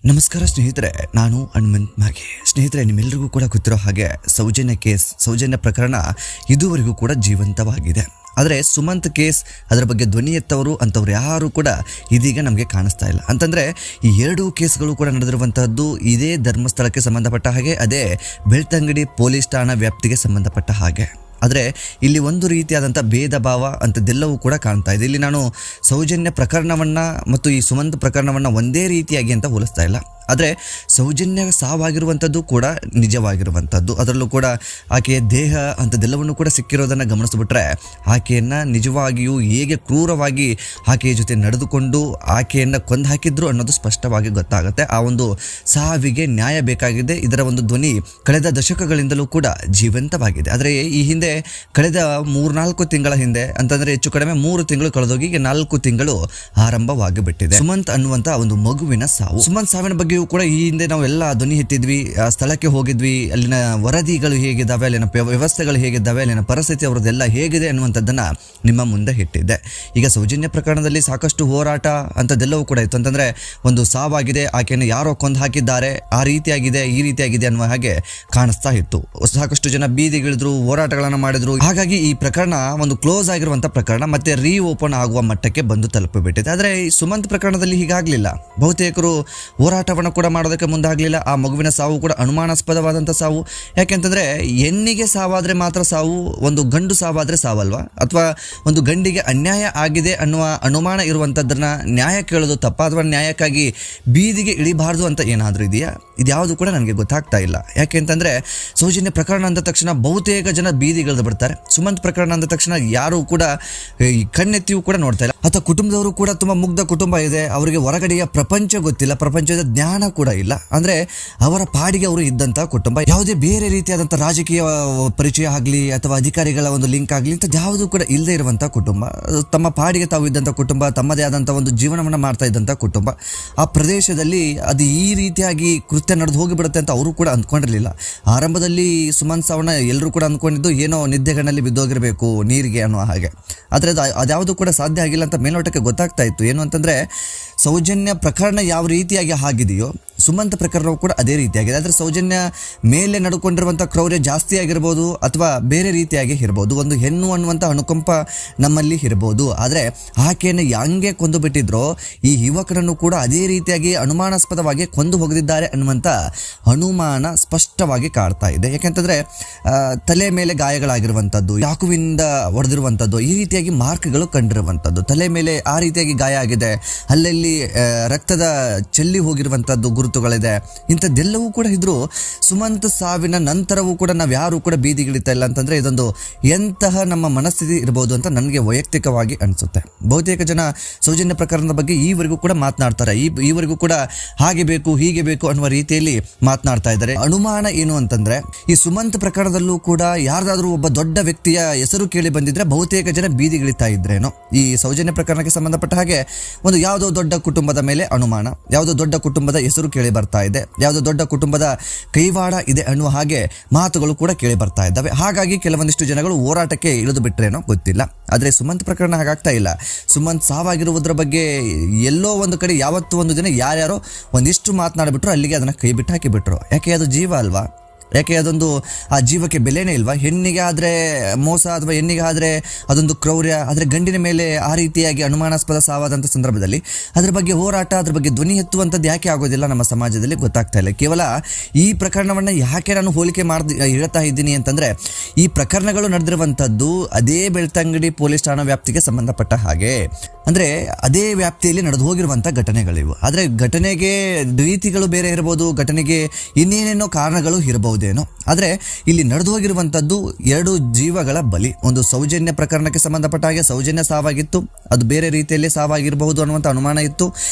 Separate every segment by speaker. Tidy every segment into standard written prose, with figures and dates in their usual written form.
Speaker 1: ನಮಸ್ಕಾರ ಸ್ನೇಹಿತರೆ, ನಾನು ಹನುಮಂತ್ ಮಾಗೆ. ಸ್ನೇಹಿತರೆ, ನಿಮ್ಮೆಲ್ಲರಿಗೂ ಕೂಡ ಗೊತ್ತಿರೋ ಹಾಗೆ ಸೌಜನ್ಯ ಪ್ರಕರಣ ಇದುವರೆಗೂ ಕೂಡ ಜೀವಂತವಾಗಿದೆ. ಆದರೆ ಸುಮಂತ್ ಕೇಸ್, ಅದರ ಬಗ್ಗೆ ಧ್ವನಿ ಎತ್ತವರು ಅಂಥವ್ರು ಯಾರು ಕೂಡ ಇದೀಗ ನಮಗೆ ಕಾಣಿಸ್ತಾ ಇಲ್ಲ. ಅಂತಂದರೆ ಈ ಎರಡೂ ಕೇಸ್ಗಳು ಕೂಡ ನಡೆದಿರುವಂತಹದ್ದು ಇದೇ ಧರ್ಮಸ್ಥಳಕ್ಕೆ ಸಂಬಂಧಪಟ್ಟ ಹಾಗೆ, ಅದೇ ಬೆಳ್ತಂಗಡಿ ಪೊಲೀಸ್ ಠಾಣಾ ವ್ಯಾಪ್ತಿಗೆ ಸಂಬಂಧಪಟ್ಟ ಹಾಗೆ. ಆದರೆ ಇಲ್ಲಿ ಒಂದು ರೀತಿಯಾದಂಥ ಭೇದ ಭಾವ ಅಂಥದ್ದೆಲ್ಲವೂ ಕೂಡ ಕಾಣ್ತಾ ಇದೆ. ಇಲ್ಲಿ ನಾನು ಸೌಜನ್ಯ ಪ್ರಕರಣವನ್ನು ಮತ್ತು ಈ ಸುಮಂತ್ ಪ್ರಕರಣವನ್ನು ಒಂದೇ ರೀತಿಯಾಗಿ ಅಂತ ಹೋಲಿಸ್ತಾ ಇಲ್ಲ. ಆದರೆ ಸೌಜನ್ಯ ಸಾವಾಗಿರುವಂಥದ್ದು ಕೂಡ ನಿಜವಾಗಿರುವಂಥದ್ದು, ಅದರಲ್ಲೂ ಕೂಡ ಆಕೆಯ ದೇಹ ಅಂಥದ್ದೆಲ್ಲವನ್ನು ಕೂಡ ಸಿಕ್ಕಿರೋದನ್ನು ಗಮನಿಸ್ಬಿಟ್ರೆ, ಆಕೆಯನ್ನು ನಿಜವಾಗಿಯೂ ಹೇಗೆ ಕ್ರೂರವಾಗಿ ಆಕೆಯ ಜೊತೆ ನಡೆದುಕೊಂಡು ಆಕೆಯನ್ನು ಕೊಂದು ಹಾಕಿದ್ರು ಅನ್ನೋದು ಸ್ಪಷ್ಟವಾಗಿ ಗೊತ್ತಾಗುತ್ತೆ. ಆ ಒಂದು ಸಾವಿಗೆ ನ್ಯಾಯ ಬೇಕಾಗಿದೆ. ಇದರ ಒಂದು ಧ್ವನಿ ಕಳೆದ ದಶಕಗಳಿಂದಲೂ ಕೂಡ ಜೀವಂತವಾಗಿದೆ. ಆದರೆ ಈ ಹಿಂದೆ ಕಳೆದ 3-4 ತಿಂಗಳ ಹಿಂದೆ, ಅಂತಂದರೆ ಹೆಚ್ಚು ಕಡಿಮೆ 3 ತಿಂಗಳು ಕಳೆದೋಗಿ ಈಗ 4 ತಿಂಗಳು ಆರಂಭವಾಗಿಬಿಟ್ಟಿದೆ ಸುಮಂತ್ ಅನ್ನುವಂಥ ಒಂದು ಮಗುವಿನ ಸಾವು. ಸುಮಂತ್ ಸಾವಿನ ಬಗ್ಗೆ ಕೂಡ ಈ ಹಿಂದೆ ನಾವು ಎಲ್ಲ ಧ್ವನಿ ಎತ್ತಿದ್ವಿ, ಸ್ಥಳಕ್ಕೆ ಹೋಗಿದ್ವಿ, ಅಲ್ಲಿನ ವರದಿಗಳು ಹೇಗಿದ್ದಾವೆ, ಅಲ್ಲಿನ ವ್ಯವಸ್ಥೆಗಳು ಹೇಗಿದ್ದಾವೆ, ಅಲ್ಲಿನ ಪರಿಸ್ಥಿತಿ ಅವರದ್ದೆಲ್ಲ ಹೇಗಿದೆ ಅನ್ನುವಂಥದ್ದನ್ನು ನಿಮ್ಮ ಮುಂದೆ ಇಟ್ಟಿದ್ದೆ. ಈಗ ಸೌಜನ್ಯ ಪ್ರಕರಣದಲ್ಲಿ ಸಾಕಷ್ಟು ಹೋರಾಟ ಅಂಥದ್ದೆಲ್ಲವೂ ಕೂಡ ಇತ್ತು. ಅಂತಂದರೆ ಒಂದು ಸಾವಾಗಿದೆ, ಆಕೆಯನ್ನು ಯಾರೋ ಕೊಂದು ಹಾಕಿದ್ದಾರೆ, ಆ ರೀತಿಯಾಗಿದೆ ಈ ರೀತಿಯಾಗಿದೆ ಅನ್ನುವ ಹಾಗೆ ಕಾಣಿಸ್ತಾ ಇತ್ತು. ಸಾಕಷ್ಟು ಜನ ಬೀದಿಗಿಳಿದ್ರು, ಹೋರಾಟಗಳನ್ನು ಮಾಡಿದ್ರು. ಹಾಗಾಗಿ ಈ ಪ್ರಕರಣ ಒಂದು ಕ್ಲೋಸ್ ಆಗಿರುವಂಥ ಪ್ರಕರಣ ಮತ್ತೆ ಓಪನ್ ಆಗುವ ಮಟ್ಟಕ್ಕೆ ಬಂದು ತಲುಪಿಬಿಟ್ಟಿದೆ. ಆದರೆ ಈ ಸುಮಂತ್ ಪ್ರಕರಣದಲ್ಲಿ ಹೀಗಾಗಲಿಲ್ಲ. ಬಹುತೇಕರು ಹೋರಾಟವನ್ನು ಕೂಡ ಮಾಡೋದಕ್ಕೆ ಮುಂದಾಗಲಿಲ್ಲ. ಆ ಮಗುವಿನ ಸಾವು ಕೂಡ ಅನುಮಾನಾಸ್ಪದವಾದಂಥ ಸಾವು. ಯಾಕೆಂತಂದರೆ ಹೆಣ್ಣಿಗೆ ಸಾವಾದರೆ ಮಾತ್ರ ಸಾವು, ಒಂದು ಗಂಡು ಸಾವಾದರೆ ಸಾವಲ್ವಾ? ಅಥವಾ ಒಂದು ಗಂಡಿಗೆ ಅನ್ಯಾಯ ಆಗಿದೆ ಅನ್ನುವ ಅನುಮಾನ ಇರುವಂಥದ್ದನ್ನು ನ್ಯಾಯ ಕೇಳೋದು ತಪ್ಪ, ಅಥವಾ ನ್ಯಾಯಕ್ಕಾಗಿ ಬೀದಿಗೆ ಇಳಿಬಾರ್ದು ಅಂತ ಏನಾದರೂ ಇದೆಯಾ? ಇದ್ಯಾವುದು ಕೂಡ ನನಗೆ ಗೊತ್ತಾಗ್ತಾ ಇಲ್ಲ. ಯಾಕೆಂತಂದರೆ ಸೌಜನ್ಯ ಪ್ರಕರಣ ಅಂದ ತಕ್ಷಣ ಬಹುತೇಕ ಜನ ಬೀದಿಗಿಳಿದು ಬಿಡ್ತಾರೆ. ಸುಮಂತ್ ಪ್ರಕರಣ ಅಂದ ತಕ್ಷಣ ಯಾರು ಕೂಡ ಈ ಕಣ್ಣೆತ್ತಿಯೂ ಕೂಡ ನೋಡ್ತಾ ಇಲ್ಲ. ಅಥವಾ ಕುಟುಂಬದವರು ಕೂಡ ತುಂಬ ಮುಗ್ಧ ಕುಟುಂಬ ಇದೆ, ಅವರಿಗೆ ಹೊರಗಡೆಯ ಪ್ರಪಂಚ ಗೊತ್ತಿಲ್ಲ, ಪ್ರಪಂಚದ ಜ್ಞಾನ ಕೂಡ ಇಲ್ಲ. ಅಂದರೆ ಅವರ ಪಾಡಿಗೆ ಅವರು ಇದ್ದಂಥ ಕುಟುಂಬ. ಯಾವುದೇ ಬೇರೆ ರೀತಿಯಾದಂಥ ರಾಜಕೀಯ ಪರಿಚಯ ಆಗಲಿ ಅಥವಾ ಅಧಿಕಾರಿಗಳ ಒಂದು ಲಿಂಕ್ ಆಗಲಿ ಇಂಥದ್ದು ಯಾವುದೂ ಕೂಡ ಇಲ್ಲದೆ ಇರುವಂಥ ಕುಟುಂಬ. ತಮ್ಮ ಪಾಡಿಗೆ ತಾವು ಇದ್ದಂಥ ಕುಟುಂಬ, ತಮ್ಮದೇ ಆದಂಥ ಒಂದು ಜೀವನವನ್ನು ಮಾಡ್ತಾ ಇದ್ದಂಥ ಕುಟುಂಬ. ಆ ಪ್ರದೇಶದಲ್ಲಿ ಅದು ಈ ರೀತಿಯಾಗಿ ಕೃತ್ಯ ನಡೆದು ಹೋಗಿಬಿಡುತ್ತೆ ಅಂತ ಅವರು ಕೂಡ ಅಂದ್ಕೊಂಡಿರಲಿಲ್ಲ. ಆರಂಭದಲ್ಲಿ ಸುಮಂತ್ ಸಾವನ್ನ ಎಲ್ಲರೂ ಕೂಡ ಅಂದ್ಕೊಂಡಿದ್ದು ಏನೋ ನಿದ್ದೆಗಣ್ಣಲ್ಲಿ ಬಿದ್ದೋಗಿರಬೇಕು ನೀರಿಗೆ ಅನ್ನುವ ಹಾಗೆ. ಆದರೆ ಅದ್ಯಾವುದು ಕೂಡ ಸಾಧ್ಯ ಆಗಿಲ್ಲ ಅಂತ ಮೇಲ್ನೋಟಕ್ಕೆ ಗೊತ್ತಾಗ್ತಾ ಇತ್ತು. ಏನು ಅಂತಂದರೆ ಸೌಜನ್ಯ ಪ್ರಕರಣ ಯಾವ ರೀತಿಯಾಗಿ ಆಗಿದೆಯೋ ಸುಮಂತ್ ಪ್ರಕರಣವು ಕೂಡ ಅದೇ ರೀತಿಯಾಗಿದೆ. ಆದರೆ ಸೌಜನ್ಯ ಮೇಲೆ ನಡ್ಕೊಂಡಿರುವಂಥ ಕ್ರೌರ್ಯ ಜಾಸ್ತಿ ಆಗಿರ್ಬೋದು ಅಥವಾ ಬೇರೆ ರೀತಿಯಾಗಿ ಇರ್ಬೋದು, ಒಂದು ಹೆಣ್ಣು ಅನ್ನುವಂಥ ಅನುಕಂಪ ನಮ್ಮಲ್ಲಿ ಇರ್ಬೋದು. ಆದರೆ ಆಕೆಯನ್ನು ಹಂಗೆ ಕೊಂದು ಬಿಟ್ಟಿದ್ರೋ ಈ ಯುವಕರನ್ನು ಕೂಡ ಅದೇ ರೀತಿಯಾಗಿ ಅನುಮಾನಾಸ್ಪದವಾಗಿ ಕೊಂದು ಹೋಗದಿದ್ದಾರೆ ಅನ್ನುವಂಥ ಅನುಮಾನ ಸ್ಪಷ್ಟವಾಗಿ ಕಾಡ್ತಾ ಇದೆ. ಯಾಕೆಂತಂದರೆ ತಲೆ ಮೇಲೆ ಗಾಯಗಳಾಗಿರುವಂಥದ್ದು, ಚಾಕುವಿಂದ ಹೊಡೆದಿರುವಂಥದ್ದು, ಈ ರೀತಿಯಾಗಿ ಮಾರ್ಕ್ಗಳು ಕಂಡಿರುವಂಥದ್ದು, ತಲೆ ಮೇಲೆ ಆ ರೀತಿಯಾಗಿ ಗಾಯ ಆಗಿದೆ, ಅಲ್ಲಲ್ಲಿ ರಕ್ತದ ಚೆಲ್ಲಿ ಹೋಗಿರುವಂಥದ್ದು ಗುರುತುಗಳಿದೆ. ಇಂಥದ್ದೆಲ್ಲವೂ ಕೂಡ ಇದ್ರೂ ಸುಮಂತ್ ಸಾವಿನ ನಂತರವೂ ಕೂಡ ನಾವು ಯಾರು ಕೂಡ ಬೀದಿಗಿಳಿತಾ ಇಲ್ಲ ಅಂತಂದರೆ ಇದೊಂದು ಎಂತಹ ನಮ್ಮ ಮನಸ್ಥಿತಿ ಇರ್ಬೋದು ಅಂತ ನನಗೆ ವೈಯಕ್ತಿಕವಾಗಿ ಅನಿಸುತ್ತೆ. ಬಹುತೇಕ ಜನ ಸೌಜನ್ಯ ಪ್ರಕರಣದ ಬಗ್ಗೆ ಈವರೆಗೂ ಕೂಡ ಮಾತನಾಡ್ತಾರೆ, ಈವರೆಗೂ ಕೂಡ ಹಾಗೆ ಬೇಕು ಹೀಗೆ ಬೇಕು ಅನ್ನುವ ರೀತಿಯಲ್ಲಿ ಮಾತನಾಡ್ತಾ ಇದ್ದಾರೆ. ಅನುಮಾನ ಏನು ಅಂತಂದರೆ ಈ ಸುಮಂತ್ ಪ್ರಕರಣದಲ್ಲೂ ಕೂಡ ಯಾರ್ದಾದ್ರೂ ಒಬ್ಬ ದೊಡ್ಡ ವ್ಯಕ್ತಿಯ ಹೆಸರು ಕೇಳಿ ಬಂದಿದ್ರೆ ಬಹುತೇಕ ಜನ ಬೀದಿಗಿಳಿತಾ ಇದ್ರೇನೋ. ಈ ಸೌಜನ್ಯ ಪ್ರಕರಣಕ್ಕೆ ಸಂಬಂಧಪಟ್ಟ ಹಾಗೆ ಒಂದು ಯಾವುದೋ ದೊಡ್ಡ ಕುಟುಂಬದ ಮೇಲೆ ಅನುಮಾನ, ಯಾವುದೋ ದೊಡ್ಡ ಕುಟುಂಬದ ಹೆಸರು ಕೇಳಿ ಬರ್ತಾ ಇದೆ, ಯಾವುದೋ ದೊಡ್ಡ ಕುಟುಂಬದ ಕೈವಾಡ ಇದೆ ಅನ್ನುವ ಹಾಗೆ ಮಾತುಗಳು ಕೂಡ ಕೇಳಿ ಬರ್ತಾ ಇದ್ದಾವೆ. ಹಾಗಾಗಿ ಕೆಲವೊಂದಿಷ್ಟು ಜನಗಳು ಹೋರಾಟಕ್ಕೆ ಇಳಿದು ಬಿಟ್ರೇನೋ ಗೊತ್ತಿಲ್ಲ. ಆದರೆ ಸುಮಂತ್ ಪ್ರಕರಣ ಹಾಗಾಗ್ತಾ ಇಲ್ಲ. ಸುಮಂತ್ ಸಾವಾಗಿರುವುದರ ಬಗ್ಗೆ ಎಲ್ಲೋ ಒಂದು ಕಡೆ ಯಾವತ್ತೂ ಒಂದು ದಿನ ಯಾರ್ಯಾರೋ ಒಂದಿಷ್ಟು ಮಾತನಾಡಿಬಿಟ್ರು, ಅಲ್ಲಿಗೆ ಅದನ್ನು ಕೈ ಬಿಟ್ಟು ಹಾಕಿಬಿಟ್ರು. ಯಾಕೆ ಅದು ಜೀವ ಅಲ್ವಾ? ಯಾಕೆ ಅದೊಂದು ಆ ಜೀವಕ್ಕೆ ಬೆಲೆನೇ ಇಲ್ವಾ? ಹೆಣ್ಣಿಗೆ ಆದರೆ ಮೋಸ ಅಥವಾ ಹೆಣ್ಣಿಗೆ ಆದರೆ ಅದೊಂದು ಕ್ರೌರ್ಯ, ಆದರೆ ಗಂಡಿನ ಮೇಲೆ ಆ ರೀತಿಯಾಗಿ ಅನುಮಾನಾಸ್ಪದ ಸಾವಾದಂಥ ಸಂದರ್ಭದಲ್ಲಿ ಅದ್ರ ಬಗ್ಗೆ ಹೋರಾಟ, ಅದ್ರ ಬಗ್ಗೆ ಧ್ವನಿ ಎತ್ತುವಂಥದ್ದು ಯಾಕೆ ಆಗೋದಿಲ್ಲ ನಮ್ಮ ಸಮಾಜದಲ್ಲಿ ಗೊತ್ತಾಗ್ತಾ ಇಲ್ಲ. ಕೇವಲ ಈ ಪ್ರಕರಣವನ್ನು ಯಾಕೆ ನಾನು ಹೋಲಿಕೆ ಹೇಳ್ತಾ ಇದ್ದೀನಿ ಅಂತಂದರೆ ಈ ಪ್ರಕರಣಗಳು ನಡೆದಿರುವಂಥದ್ದು ಅದೇ ಬೆಳ್ತಂಗಡಿ ಪೊಲೀಸ್ ಠಾಣಾ ವ್ಯಾಪ್ತಿಗೆ ಸಂಬಂಧಪಟ್ಟ ಹಾಗೆ, ಅಂದರೆ ಅದೇ ವ್ಯಾಪ್ತಿಯಲ್ಲಿ ನಡೆದು ಹೋಗಿರುವಂಥ ಘಟನೆಗಳಿವು. ಆದರೆ ಘಟನೆಗೆ ರೀತಿಗಳು ಬೇರೆ ಇರ್ಬೋದು, ಘಟನೆಗೆ ಇನ್ನೇನೇನೋ ಕಾರಣಗಳು ಇರಬಹುದೇನೋ. ಆದರೆ ಇಲ್ಲಿ ನಡೆದು ಹೋಗಿರುವಂಥದ್ದು 2 ಜೀವಗಳ ಬಲಿ. ಒಂದು ಸೌಜನ್ಯ ಪ್ರಕರಣಕ್ಕೆ ಸಂಬಂಧಪಟ್ಟ ಹಾಗೆ ಸೌಜನ್ಯ ಸಾವಾಗಿತ್ತು, ಅದು ಬೇರೆ ರೀತಿಯಲ್ಲಿ ಸಾವಾಗಿರಬಹುದು ಅನ್ನುವಂಥ ಅನುಮಾನ ಇತ್ತು.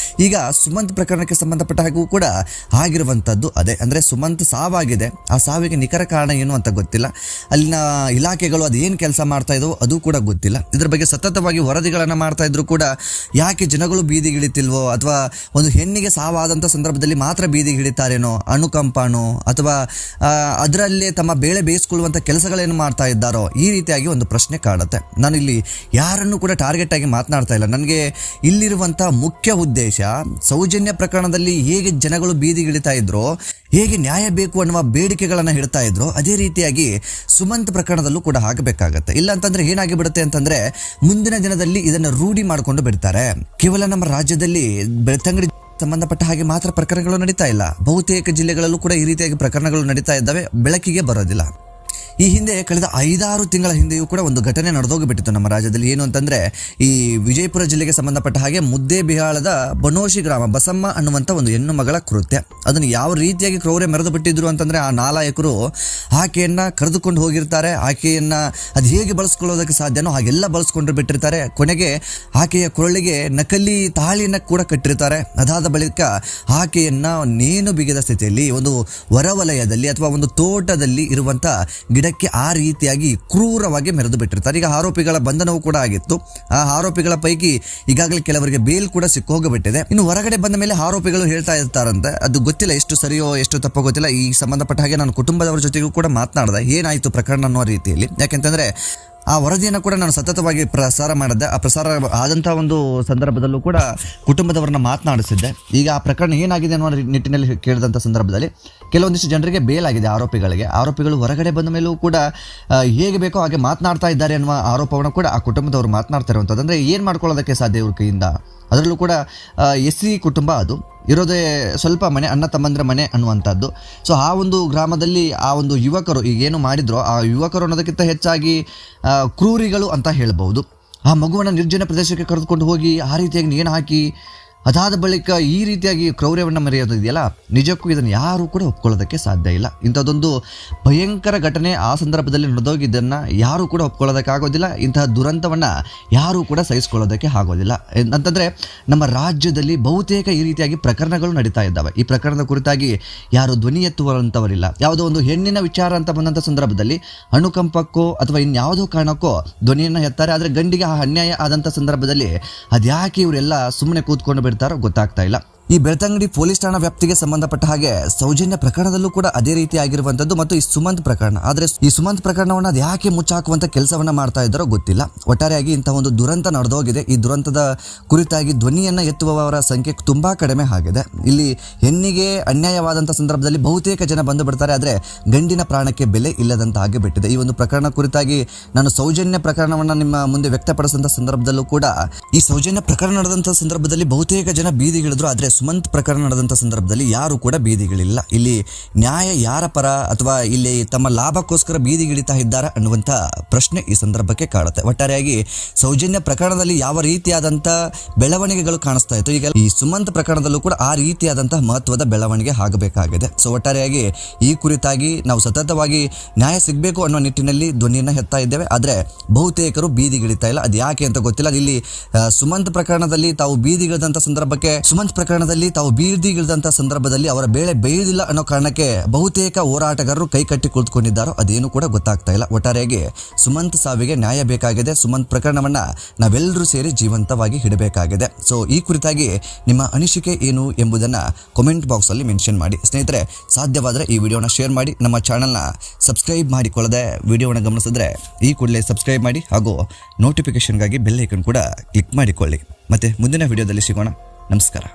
Speaker 1: ಈಗ ಸುಮಂತ್ ಪ್ರಕರಣಕ್ಕೆ ಸಂಬಂಧಪಟ್ಟ ಹಾಗೂ ಕೂಡ ಆಗಿರುವಂಥದ್ದು ಅದೇ. ಅಂದರೆ ಸುಮಂತ್ ಸಾವಾಗಿದೆ, ಆ ಸಾವಿಗೆ ನಿಖರ ಕಾರಣ ಏನು ಅಂತ ಗೊತ್ತಿಲ್ಲ. ಅಲ್ಲಿನ ಇಲಾಖೆಗಳು ಅದು ಏನು ಕೆಲಸ ಮಾಡ್ತಾ ಇದ್ದವು ಅದು ಕೂಡ ಗೊತ್ತಿಲ್ಲ. ಇದ್ರ ಬಗ್ಗೆ ಸತತವಾಗಿ ವರದಿಗಳನ್ನು ಮಾಡ್ತಾ ಇದ್ರು ಕೂಡ ಯಾಕೆ ಜನಗಳು ಬೀದಿಗಿಳಿತಿಲ್ವೋ, ಅಥವಾ ಒಂದು ಹೆಣ್ಣಿಗೆ ಸಾವಾದಂಥ ಸಂದರ್ಭದಲ್ಲಿ ಮಾತ್ರ ಬೀದಿಗಿಳಿತಾರೇನೋ, ಅನುಕಂಪನೋ ಅಥವಾ ಅದರಲ್ಲೇ ತಮ್ಮ ಬೇಳೆ ಬೇಯಿಸ್ಕೊಳ್ಳುವಂಥ ಕೆಲಸಗಳೇನು ಮಾಡ್ತಾ ಇದ್ದಾರೋ ಈ ರೀತಿಯಾಗಿ ಒಂದು ಪ್ರಶ್ನೆ ಕಾಡುತ್ತೆ. ನಾನು ಇಲ್ಲಿ ಯಾರನ್ನು ಕೂಡ ಟಾರ್ಗೆಟ್ ಆಗಿ ಮಾತನಾಡ್ತಾ ಇಲ್ಲ. ನನಗೆ ಇಲ್ಲಿರುವಂಥ ಮುಖ್ಯ ಉದ್ದೇಶ ಸೌಜನ್ಯ ಪ್ರಕರಣದಲ್ಲಿ ಹೇಗೆ ಜನಗಳು ಬೀದಿಗಿಳಿತಾ ಇದ್ರೋ, ಹೇಗೆ ನ್ಯಾಯ ಬೇಕು ಅನ್ನುವ ಬೇಡಿಕೆಗಳನ್ನು ಇಡ್ತಾ ಇದ್ರು, ಅದೇ ರೀತಿಯಾಗಿ ಸುಮಂತ್ ಪ್ರಕರಣದಲ್ಲೂ ಕೂಡ ಆಗಬೇಕಾಗತ್ತೆ. ಇಲ್ಲ ಅಂತಂದ್ರೆ ಏನಾಗಿ ಬಿಡುತ್ತೆ ಅಂತಂದ್ರೆ ಮುಂದಿನ ದಿನದಲ್ಲಿ ಇದನ್ನು ರೂಢಿ ಮಾಡಿಕೊಂಡು ಬಿಡ್ತಾರೆ. ಕೇವಲ ನಮ್ಮ ರಾಜ್ಯದಲ್ಲಿ ಬೆಳ್ತಂಗಡಿ ಸಂಬಂಧಪಟ್ಟ ಹಾಗೆ ಮಾತ್ರ ಪ್ರಕರಣಗಳು ನಡೀತಾ ಇಲ್ಲ, ಬಹುತೇಕ ಜಿಲ್ಲೆಗಳಲ್ಲೂ ಕೂಡ ಈ ರೀತಿಯಾಗಿ ಪ್ರಕರಣಗಳು ನಡೀತಾ ಇದ್ದಾವೆ, ಬೆಳಕಿಗೆ ಬರೋದಿಲ್ಲ. ಈ ಹಿಂದೆ ಕಳೆದ 5-6 ತಿಂಗಳ ಹಿಂದೆಯೂ ಕೂಡ ಒಂದು ಘಟನೆ ನಡೆದೋಗಿಬಿಟ್ಟಿತ್ತು ನಮ್ಮ ರಾಜ್ಯದಲ್ಲಿ. ಏನು ಅಂತಂದರೆ ಈ ವಿಜಯಪುರ ಜಿಲ್ಲೆಗೆ ಸಂಬಂಧಪಟ್ಟ ಹಾಗೆ ಮುದ್ದೇಬಿಹಾಳದ ಬನೋಶಿ ಗ್ರಾಮ ಬಸಮ್ಮ ಅನ್ನುವಂಥ ಒಂದು ಹೆಣ್ಣು ಮಗಳ ಕೃತ್ಯ. ಅದನ್ನು ಯಾವ ರೀತಿಯಾಗಿ ಕ್ರೌರ್ಯ ಮೆರೆದು ಬಿಟ್ಟಿದ್ರು ಅಂತಂದರೆ ಆ ನಾಲಾಯಕರು ಆಕೆಯನ್ನು ಕರೆದುಕೊಂಡು ಹೋಗಿರ್ತಾರೆ. ಆಕೆಯನ್ನು ಅದು ಹೇಗೆ ಬಳಸ್ಕೊಳ್ಳೋದಕ್ಕೆ ಸಾಧ್ಯನೋ ಹಾಗೆಲ್ಲ ಬಳಸ್ಕೊಂಡು ಬಿಟ್ಟಿರ್ತಾರೆ. ಕೊನೆಗೆ ಆಕೆಯ ಕೊರಳಿಗೆ ನಕಲಿ ತಾಳಿಯನ್ನು ಕೂಡ ಕಟ್ಟಿರ್ತಾರೆ. ಅದಾದ ಬಳಿಕ ಆಕೆಯನ್ನು ನೇಣು ಬಿಗಿದ ಸ್ಥಿತಿಯಲ್ಲಿ ಒಂದು ಹೊರವಲಯದಲ್ಲಿ ಅಥವಾ ಒಂದು ತೋಟದಲ್ಲಿ ಇರುವಂಥ ಗಿಡಕ್ಕೆ ಆ ರೀತಿಯಾಗಿ ಕ್ರೂರವಾಗಿ ಮೆರೆದು ಬಿಟ್ಟಿರ್ತಾರೆ. ಈಗ ಆರೋಪಿಗಳ ಬಂಧನವೂ ಕೂಡ ಆಗಿತ್ತು. ಆ ಆರೋಪಿಗಳ ಪೈಕಿ ಈಗಾಗಲೇ ಕೆಲವರಿಗೆ ಬೇಲ್ ಕೂಡ ಸಿಕ್ಕೋಗಿಬಿಟ್ಟಿದೆ. ಇನ್ನು ಹೊರಗಡೆ ಬಂದ ಮೇಲೆ ಆರೋಪಿಗಳು ಹೇಳ್ತಾ ಇರ್ತಾರಂತೆ, ಅದು ಗೊತ್ತಿಲ್ಲ ಎಷ್ಟು ಸರಿಯೋ ಎಷ್ಟು ತಪ್ಪೋ ಗೊತ್ತಿಲ್ಲ. ಈ ಸಂಬಂಧಪಟ್ಟ ಹಾಗೆ ನಾನು ಕುಟುಂಬದವರ ಜೊತೆಗೂ ಕೂಡ ಮಾತನಾಡಿದೆ, ಏನಾಯಿತು ಪ್ರಕರಣ ಅನ್ನೋ ರೀತಿಯಲ್ಲಿ. ಯಾಕೆಂತಂದರೆ ಆ ವರದಿಯನ್ನು ಕೂಡ ನಾನು ಸತತವಾಗಿ ಪ್ರಸಾರ ಮಾಡಿದ್ದೆ. ಆ ಪ್ರಸಾರ ಆದಂಥ ಒಂದು ಸಂದರ್ಭದಲ್ಲೂ ಕೂಡ ಕುಟುಂಬದವರನ್ನ ಮಾತನಾಡಿಸಿದ್ದೆ. ಈಗ ಆ ಪ್ರಕರಣ ಏನಾಗಿದೆ ಅನ್ನೋ ನಿಟ್ಟಿನಲ್ಲಿ ಕೇಳಿದಂಥ ಸಂದರ್ಭದಲ್ಲಿ ಕೆಲವೊಂದಿಷ್ಟು ಜನರಿಗೆ ಬೇಲಾಗಿದೆ. ಆರೋಪಿಗಳು ಹೊರಗಡೆ ಬಂದ ಮೇಲೂ ಕೂಡ ಹೇಗೆ ಬೇಕೋ ಹಾಗೆ ಮಾತನಾಡ್ತಾ ಇದ್ದಾರೆ ಅನ್ನುವ ಆರೋಪವನ್ನು ಕೂಡ ಆ ಕುಟುಂಬದವರು ಮಾತನಾಡ್ತಾ ಇರುವಂಥದ್ದು. ಅಂದರೆ ಏನು ಮಾಡ್ಕೊಳ್ಳೋದಕ್ಕೆ ಸಾಧ್ಯ ಇವ್ರ ಕೈಯಿಂದ? ಅದರಲ್ಲೂ ಕೂಡ ಎಸ್ ಸಿ ಕುಟುಂಬ, ಅದು ಇರೋದೇ ಸ್ವಲ್ಪ ಮನೆ, ಅಣ್ಣ ತಮ್ಮಂದ್ರ ಮನೆ ಅನ್ನುವಂಥದ್ದು. ಸೊ ಆ ಒಂದು ಗ್ರಾಮದಲ್ಲಿ ಆ ಒಂದು ಯುವಕರು ಈಗೇನು ಮಾಡಿದ್ರೋ ಆ ಯುವಕರು ಅನ್ನೋದಕ್ಕಿಂತ ಹೆಚ್ಚಾಗಿ ಕ್ರೂರಿಗಳು ಅಂತ ಹೇಳ್ಬೋದು. ಆ ಮಗುವನ್ನು ನಿರ್ಜನ ಪ್ರದೇಶಕ್ಕೆ ಕರೆದುಕೊಂಡು ಹೋಗಿ ಆ ರೀತಿಯಾಗಿ ನೇಣು ಹಾಕಿ ಅದಾದ ಬಳಿಕ ಈ ರೀತಿಯಾಗಿ ಕ್ರೌರ್ಯವನ್ನು ಮೆರೆಯೋದಿದೆಯಲ್ಲ, ನಿಜಕ್ಕೂ ಇದನ್ನು ಯಾರೂ ಕೂಡ ಒಪ್ಕೊಳ್ಳೋದಕ್ಕೆ ಸಾಧ್ಯ ಇಲ್ಲ. ಇಂಥದ್ದೊಂದು ಭಯಂಕರ ಘಟನೆ ಆ ಸಂದರ್ಭದಲ್ಲಿ ನಡೆದೋಗಿದ್ದನ್ನು ಯಾರೂ ಕೂಡ ಒಪ್ಕೊಳ್ಳೋದಕ್ಕಾಗೋದಿಲ್ಲ. ಇಂತಹ ದುರಂತವನ್ನು ಯಾರೂ ಕೂಡ ಸಹಿಸ್ಕೊಳ್ಳೋದಕ್ಕೆ ಆಗೋದಿಲ್ಲ. ಅಂತಂದರೆ ನಮ್ಮ ರಾಜ್ಯದಲ್ಲಿ ಬಹುತೇಕ ಈ ರೀತಿಯಾಗಿ ಪ್ರಕರಣಗಳು ನಡೀತಾ ಇದ್ದಾವೆ. ಈ ಪ್ರಕರಣದ ಕುರಿತಾಗಿ ಯಾರು ಧ್ವನಿ ಎತ್ತುವಂಥವರಿಲ್ಲ. ಯಾವುದೋ ಒಂದು ಹೆಣ್ಣಿನ ವಿಚಾರ ಅಂತ ಬಂದಂಥ ಸಂದರ್ಭದಲ್ಲಿ ಅನುಕಂಪಕ್ಕೋ ಅಥವಾ ಇನ್ಯಾವುದೋ ಕಾರಣಕ್ಕೋ ಧ್ವನಿಯನ್ನು ಎತ್ತಾರೆ. ಆದರೆ ಗಂಡಿಗೆ ಆ ಅನ್ಯಾಯ ಆದಂಥ ಸಂದರ್ಭದಲ್ಲಿ ಅದ್ಯಾಕೆ ಇವರೆಲ್ಲ ಸುಮ್ಮನೆ ಕೂತ್ಕೊಂಡು ಬಿಡ್ತಾರೋ ಗೊತ್ತಾಗ್ತಾ ಇಲ್ಲ. ಈ ಬೆಳ್ತಂಗಡಿ ಪೊಲೀಸ್ ಠಾಣಾ ವ್ಯಾಪ್ತಿಗೆ ಸಂಬಂಧಪಟ್ಟ ಹಾಗೆ ಸೌಜನ್ಯ ಪ್ರಕರಣದಲ್ಲೂ ಕೂಡ ಅದೇ ರೀತಿ ಆಗಿರುವಂಥದ್ದು ಮತ್ತು ಈ ಸುಮಂತ್ ಪ್ರಕರಣ. ಆದರೆ ಈ ಸುಮಂತ್ ಪ್ರಕರಣವನ್ನು ಅದು ಯಾಕೆ ಮುಚ್ಚಾಕುವಂಥ ಕೆಲಸವನ್ನು ಮಾಡ್ತಾ ಇದ್ದಾರೋ ಗೊತ್ತಿಲ್ಲ. ಒಟ್ಟಾರೆಯಾಗಿ ಇಂಥ ಒಂದು ದುರಂತ ನಡೆದೋಗಿದೆ. ಈ ದುರಂತದ ಕುರಿತಾಗಿ ಧ್ವನಿಯನ್ನು ಎತ್ತುವವರ ಸಂಖ್ಯೆ ತುಂಬ ಕಡಿಮೆ ಆಗಿದೆ. ಇಲ್ಲಿ ಹೆಣ್ಣಿಗೆ ಅನ್ಯಾಯವಾದಂಥ ಸಂದರ್ಭದಲ್ಲಿ ಬಹುತೇಕ ಜನ ಬಂದು ಬಿಡ್ತಾರೆ, ಆದರೆ ಗಂಡಿನ ಪ್ರಾಣಕ್ಕೆ ಬೆಲೆ ಇಲ್ಲದಂತ ಆಗಿಬಿಟ್ಟಿದೆ. ಈ ಒಂದು ಪ್ರಕರಣ ಕುರಿತಾಗಿ ನಾನು ಸೌಜನ್ಯ ಪ್ರಕರಣವನ್ನು ನಿಮ್ಮ ಮುಂದೆ ವ್ಯಕ್ತಪಡಿಸಿದಂಥ ಸಂದರ್ಭದಲ್ಲೂ ಕೂಡ ಈ ಸೌಜನ್ಯ ಪ್ರಕರಣ ನಡೆದಂಥ ಸಂದರ್ಭದಲ್ಲಿ ಬಹುತೇಕ ಜನ ಬೀದಿಗಿಳಿದ್ರು. ಆದರೆ ಸುಮಂತ್ ಪ್ರಕರಣ ನಡೆದಂಥ ಸಂದರ್ಭದಲ್ಲಿ ಯಾರು ಕೂಡ ಬೀದಿಗಿಳಿಲ್ಲ. ಇಲ್ಲಿ ನ್ಯಾಯ ಯಾರ ಪರ ಅಥವಾ ಇಲ್ಲಿ ತಮ್ಮ ಲಾಭಕ್ಕೋಸ್ಕರ ಬೀದಿಗಿಳಿತಾ ಇದ್ದಾರೆ ಅನ್ನುವಂಥ ಪ್ರಶ್ನೆ ಈ ಸಂದರ್ಭಕ್ಕೆ ಕಾಡುತ್ತೆ. ಒಟ್ಟಾರೆಯಾಗಿ ಸೌಜನ್ಯ ಪ್ರಕರಣದಲ್ಲಿ ಯಾವ ರೀತಿಯಾದಂಥ ಬೆಳವಣಿಗೆಗಳು ಕಾಣಿಸ್ತಾ ಇತ್ತು, ಈಗ ಈ ಸುಮಂತ್ ಪ್ರಕರಣದಲ್ಲೂ ಕೂಡ ಆ ರೀತಿಯಾದಂತಹ ಮಹತ್ವದ ಬೆಳವಣಿಗೆ ಆಗಬೇಕಾಗಿದೆ. ಸೊ ಒಟ್ಟಾರೆಯಾಗಿ ಈ ಕುರಿತಾಗಿ ನಾವು ಸತತವಾಗಿ ನ್ಯಾಯ ಸಿಗಬೇಕು ಅನ್ನೋ ನಿಟ್ಟಿನಲ್ಲಿ ಧ್ವನಿಯನ್ನು ಎತ್ತಾ ಇದ್ದೇವೆ. ಆದರೆ ಬಹುತೇಕರು ಬೀದಿಗಿಳಿತಾ ಇಲ್ಲ. ಅದು ಯಾಕೆ ಅಂತ ಗೊತ್ತಿಲ್ಲ. ಇಲ್ಲಿ ಸುಮಂತ್ ಪ್ರಕರಣದಲ್ಲಿ ತಾವು ಬೀದಿಗಿಳಿದಂಥ ಸಂದರ್ಭದಲ್ಲಿ ಅವರ ಬೇಳೆ ಬೇಯುವುದಿಲ್ಲ ಅನ್ನೋ ಕಾರಣಕ್ಕೆ ಬಹುತೇಕ ಹೋರಾಟಗಾರರು ಕೈ ಕಟ್ಟಿ ಕುಳಿತುಕೊಂಡಿದ್ದಾರೋ ಅದೇನು ಕೂಡ ಗೊತ್ತಾಗ್ತಾ ಇಲ್ಲ. ಒಟ್ಟಾರೆಯಾಗಿ ಸುಮಂತ್ ಸಾವಿಗೆ ನ್ಯಾಯ ಬೇಕಾಗಿದೆ. ಸುಮಂತ್ ಪ್ರಕರಣವನ್ನ ನಾವೆಲ್ಲರೂ ಸೇರಿ ಜೀವಂತವಾಗಿ ಇಡಬೇಕಾಗಿದೆ. ಸೊ ಈ ಕುರಿತಾಗಿ ನಿಮ್ಮ ಅನಿಸಿಕೆ ಏನು ಎಂಬುದನ್ನು ಕಾಮೆಂಟ್ ಬಾಕ್ಸ್ ಅಲ್ಲಿ ಮೆನ್ಷನ್ ಮಾಡಿ. ಸ್ನೇಹಿತರೆ, ಸಾಧ್ಯವಾದರೆ ಈ ವಿಡಿಯೋನ ಶೇರ್ ಮಾಡಿ. ನಮ್ಮ ಚಾನಲ್ನ ಸಬ್ಸ್ಕ್ರೈಬ್ ಮಾಡಿಕೊಳ್ಳದೆ ವಿಡಿಯೋವನ್ನು ಗಮನಿಸಿದ್ರೆ ಈ ಕೂಡಲೇ ಸಬ್ಸ್ಕ್ರೈಬ್ ಮಾಡಿ ಹಾಗೂ ನೋಟಿಫಿಕೇಶನ್ಗಾಗಿ ಬೆಲ್ ಐಕನ್ ಕೂಡ ಕ್ಲಿಕ್ ಮಾಡಿಕೊಳ್ಳಿ. ಮತ್ತೆ ಮುಂದಿನ ವಿಡಿಯೋದಲ್ಲಿ ಸಿಗೋಣ. ನಮಸ್ಕಾರ.